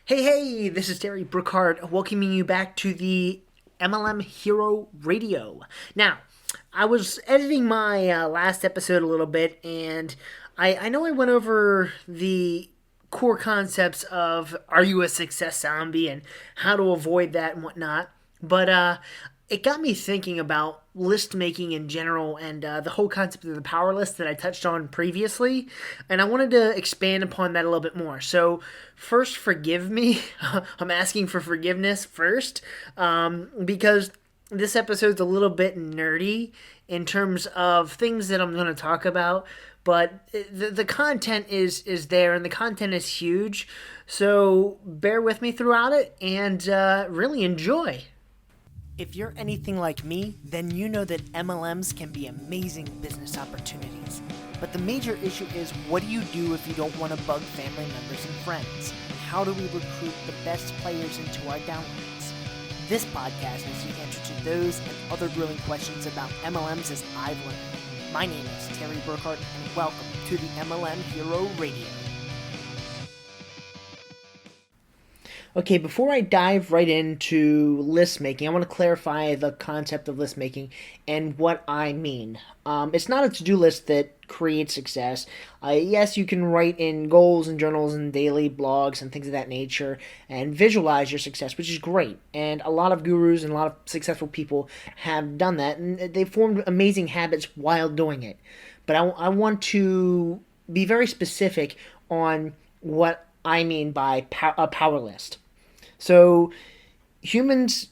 Hey, this is Terry Brookhart welcoming you back to the MLM Hero Radio. Now, I was editing my last episode a little bit, and I know I went over the core concepts of are you a success zombie and how to avoid that and whatnot, but it got me thinking about list making in general and the whole concept of the power list that I touched on previously. And I wanted to expand upon that a little bit more. So, first, forgive me. I'm asking for forgiveness first because this episode's a little bit nerdy in terms of things that I'm going to talk about. But the content is there, and the content is huge. So bear with me throughout it and really enjoy. If you're anything like me, then you know that MLMs can be amazing business opportunities. But the major issue is, what do you do if you don't want to bug family members and friends? How do we recruit the best players into our downloads? This podcast is the answer to those and other grilling questions about MLMs as I've learned. My name is Terry Burkhart, and welcome to the MLM Hero Radio. Okay, before I dive right into list making, I want to clarify the concept of list making and what I mean. It's not a to-do list that creates success. Yes, you can write in goals and journals and daily blogs and things of that nature and visualize your success, which is great. And a lot of gurus and a lot of successful people have done that, and they've formed amazing habits while doing it. But I want to be very specific on what I mean by a power list. So humans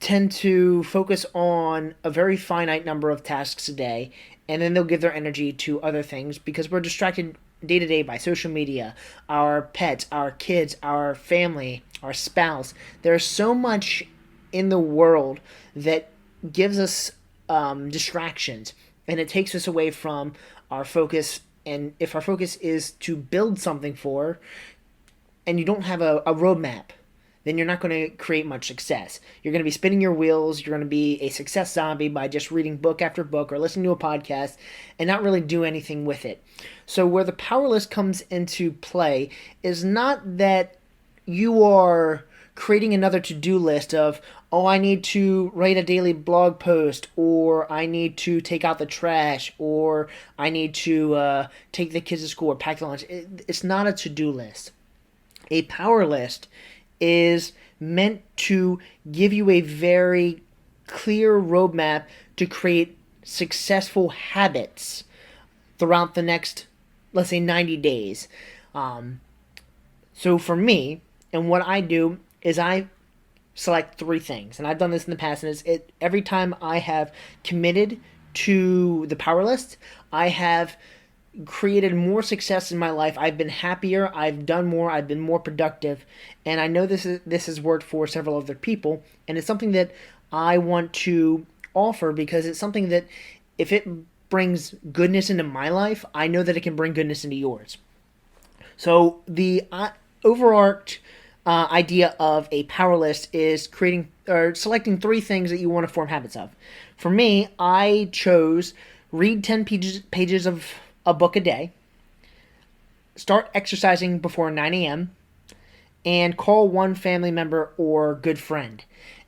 tend to focus on a very finite number of tasks a day, and then they'll give their energy to other things because we're distracted day to day by social media, our pets, our kids, our family, our spouse. There's so much in the world that gives us distractions, and it takes us away from our focus. And if our focus is to build something and you don't have a roadmap, then you're not going to create much success. You're going to be spinning your wheels. You're going to be a success zombie by just reading book after book or listening to a podcast and not really do anything with it. So where the power list comes into play is not that you are creating another to-do list of, oh, I need to write a daily blog post, or I need to take out the trash, or I need to take the kids to school or pack the lunch. It's not a to-do list. A power list is meant to give you a very clear roadmap to create successful habits throughout the next, let's say, 90 days. So for me, and what I do is I select three things, and I've done this in the past, and every time I have committed to the power list, I have created more success in my life. I've been happier, I've done more, I've been more productive, and I know this has worked for several other people, and it's something that I want to offer because it's something that if it brings goodness into my life, I know that it can bring goodness into yours. So the overarching idea of a power list is creating or selecting three things that you want to form habits of. For me, I chose read 10 pages of a book a day, start exercising before 9 a.m., and call one family member or good friend.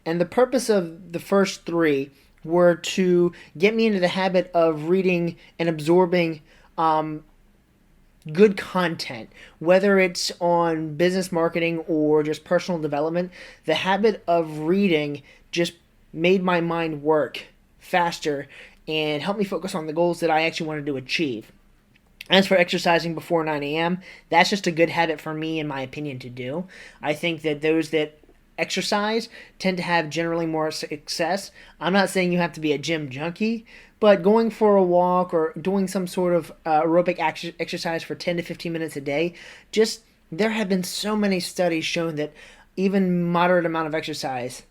And the purpose of the first three were to get me into the habit of reading and absorbing good content, whether it's on business marketing or just personal development. The habit of reading just made my mind work faster and helped me focus on the goals that I actually wanted to achieve. As for exercising before 9 a.m., that's just a good habit for me, in my opinion, to do. I think that those that exercise tend to have generally more success. I'm not saying you have to be a gym junkie, but going for a walk or doing some sort of aerobic exercise for 10 to 15 minutes a day, there have been so many studies showing that even moderate amount of exercise,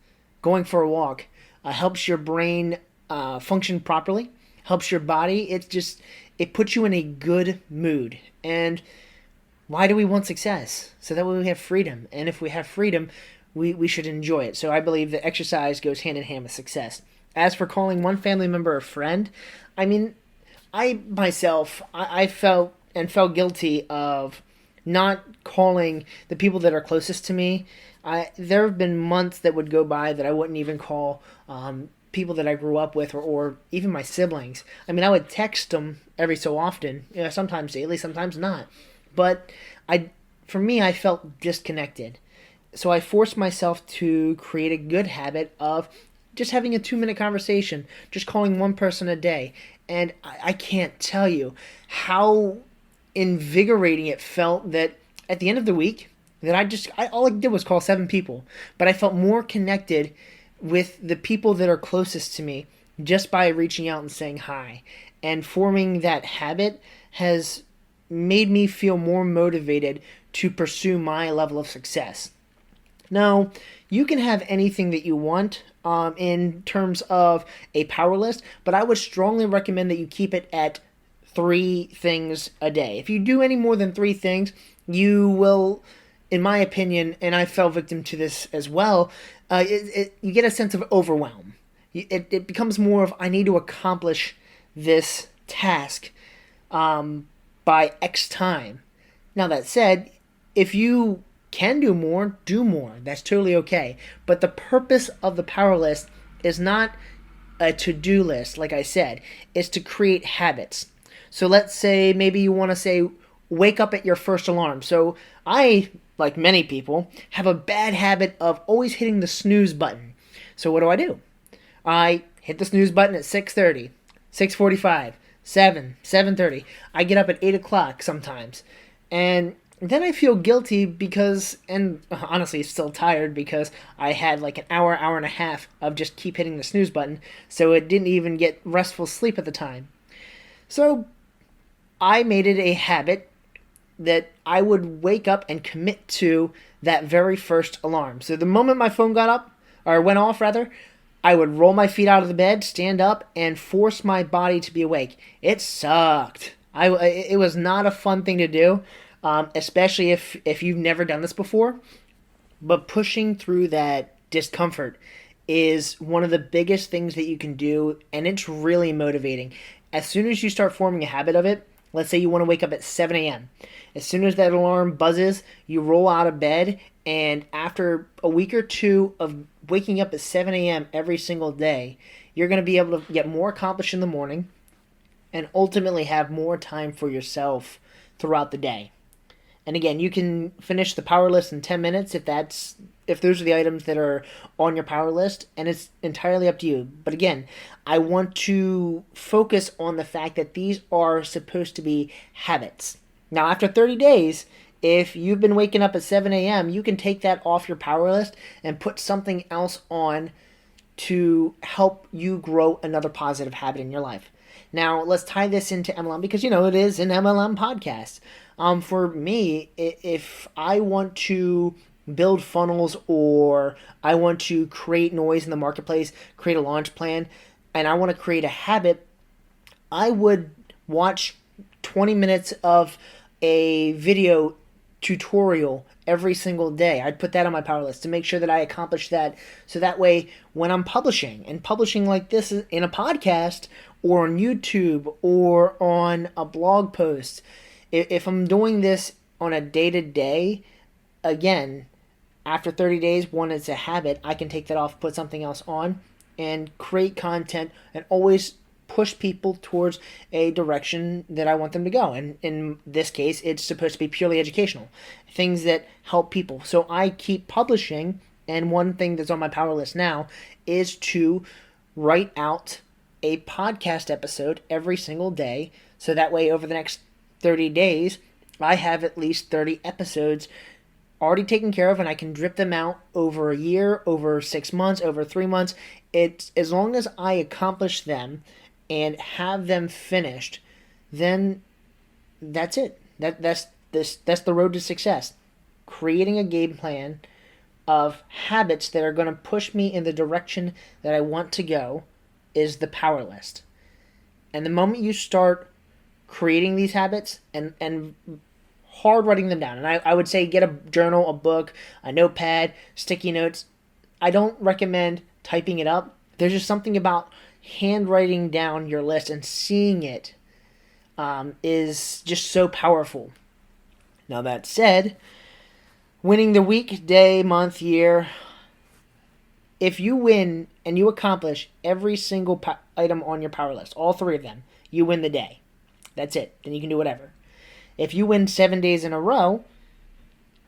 going for a walk, helps your brain function properly, helps your body. It puts you in a good mood. And why do we want success? So that way we have freedom. And if we have freedom, we should enjoy it. So I believe that exercise goes hand in hand with success. As for calling one family member a friend, I mean, I myself, I felt guilty of not calling the people that are closest to me. There have been months that would go by that I wouldn't even call people that I grew up with, or even my siblings. I mean, I would text them every so often, sometimes daily, sometimes not. But for me, I felt disconnected. So I forced myself to create a good habit of just having a 2-minute conversation, just calling one person a day. And I can't tell you how invigorating it felt that at the end of the week, that all I did was call 7 people, but I felt more connected with the people that are closest to me just by reaching out and saying hi. And forming that habit has made me feel more motivated to pursue my level of success. Now, you can have anything that you want in terms of a power list, but I would strongly recommend that you keep it at 3 things a day. If you do any more than 3 things, you will, in my opinion, and I fell victim to this as well, you get a sense of overwhelm. It becomes more of, I need to accomplish this task by X time. Now, that said, if you can do more, do more. That's totally okay. But the purpose of the power list is not a to-do list, like I said. It's to create habits. So let's say maybe you want to say, wake up at your first alarm. So I, like many people, have a bad habit of always hitting the snooze button. So what do? I hit the snooze button at 6:30, 6:45, 7, 7:30. I get up at 8 o'clock sometimes. And then I feel guilty because, and honestly still tired because I had like an hour, hour and a half of just keep hitting the snooze button, so it didn't even get restful sleep at the time. So I made it a habit that I would wake up and commit to that very first alarm. So the moment my phone got up, or went off rather, I would roll my feet out of the bed, stand up, and force my body to be awake. It sucked. It was not a fun thing to do. Especially if you've never done this before. But pushing through that discomfort is one of the biggest things that you can do, and it's really motivating. As soon as you start forming a habit of it, let's say you want to wake up at 7 a.m. As soon as that alarm buzzes, you roll out of bed, and after a week or 2 of waking up at 7 a.m. every single day, you're going to be able to get more accomplished in the morning and ultimately have more time for yourself throughout the day. And again, you can finish the power list in 10 minutes if those are the items that are on your power list, and it's entirely up to you. But again, I want to focus on the fact that these are supposed to be habits. Now, after 30 days, if you've been waking up at 7 a.m., you can take that off your power list and put something else on to help you grow another positive habit in your life. Now, let's tie this into MLM because, it is an MLM podcast. For me, if I want to build funnels or I want to create noise in the marketplace, create a launch plan, and I want to create a habit, I would watch 20 minutes of a video tutorial every single day. I'd put that on my power list to make sure that I accomplish that. So that way, when I'm publishing like this in a podcast or on YouTube or on a blog post, if I'm doing this on a day-to-day, again, after 30 days, one, it's a habit, I can take that off, put something else on, and create content and always push people towards a direction that I want them to go. And in this case, it's supposed to be purely educational, things that help people. So I keep publishing, and one thing that's on my power list now is to write out a podcast episode every single day, so that way over the next 30 days, I have at least 30 episodes already taken care of, and I can drip them out over a year, over 6 months, over 3 months. It's as long as I accomplish them and have them finished, then that's it. That's the road to success. Creating a game plan of habits that are going to push me in the direction that I want to go is the power list. And the moment you start creating these habits and hard writing them down, and I would say get a journal, a book, a notepad, sticky notes. I don't recommend typing it up. There's just something about handwriting down your list and seeing it is just so powerful. Now, that said, winning the week, day, month, year, if you win and you accomplish every single item on your power list, all three of them, you win the day. That's it. Then you can do whatever. If you win 7 days in a row,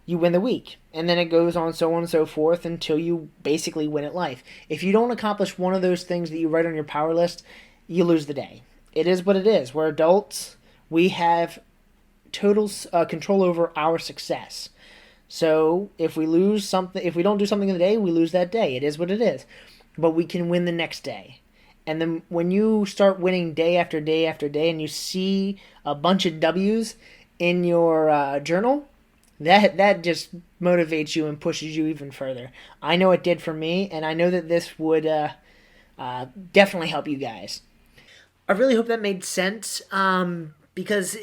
you win the week. And then it goes on so on and so forth until you basically win at life. If you don't accomplish one of those things that you write on your power list, you lose the day. It is what it is. We're adults. We have total control over our success. So if we lose something, if we don't do something in the day, we lose that day. It is what it is. But we can win the next day. And then when you start winning day after day after day, and you see a bunch of W's in your journal, that just motivates you and pushes you even further. I know it did for me, and I know that this would definitely help you guys. I really hope that made sense, because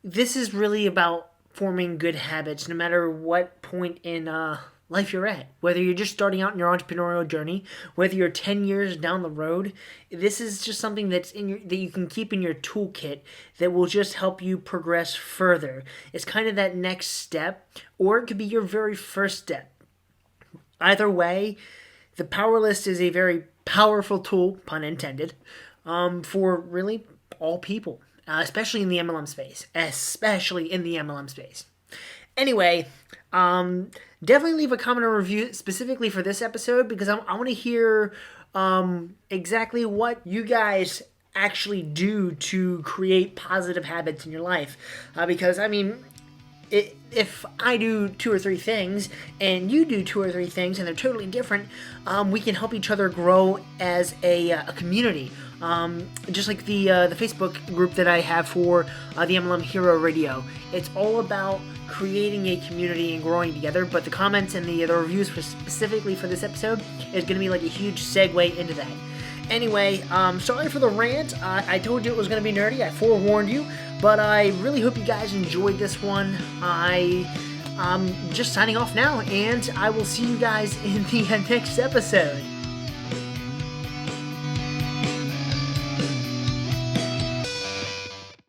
this is really about forming good habits no matter what point in life you're at. Whether you're just starting out in your entrepreneurial journey, whether you're 10 years down the road, this is just something that you can keep in your toolkit that will just help you progress further. It's kind of that next step, or it could be your very first step. Either way, the Power List is a very powerful tool, pun intended, for really all people, especially in the MLM space. Especially in the MLM space. Anyway, definitely leave a comment or review specifically for this episode, because I want to hear exactly what you guys actually do to create positive habits in your life. Because, I mean, if I do 2 or 3 things and you do 2 or 3 things and they're totally different, we can help each other grow as a community. Just like the Facebook group that I have for the MLM Hero Radio. It's all about creating a community and growing together, but the comments and the reviews specifically for this episode is going to be like a huge segue into that. Anyway, sorry for the rant. I told you it was going to be nerdy. I forewarned you, but I really hope you guys enjoyed this one. I'm just signing off now, and I will see you guys in the next episode.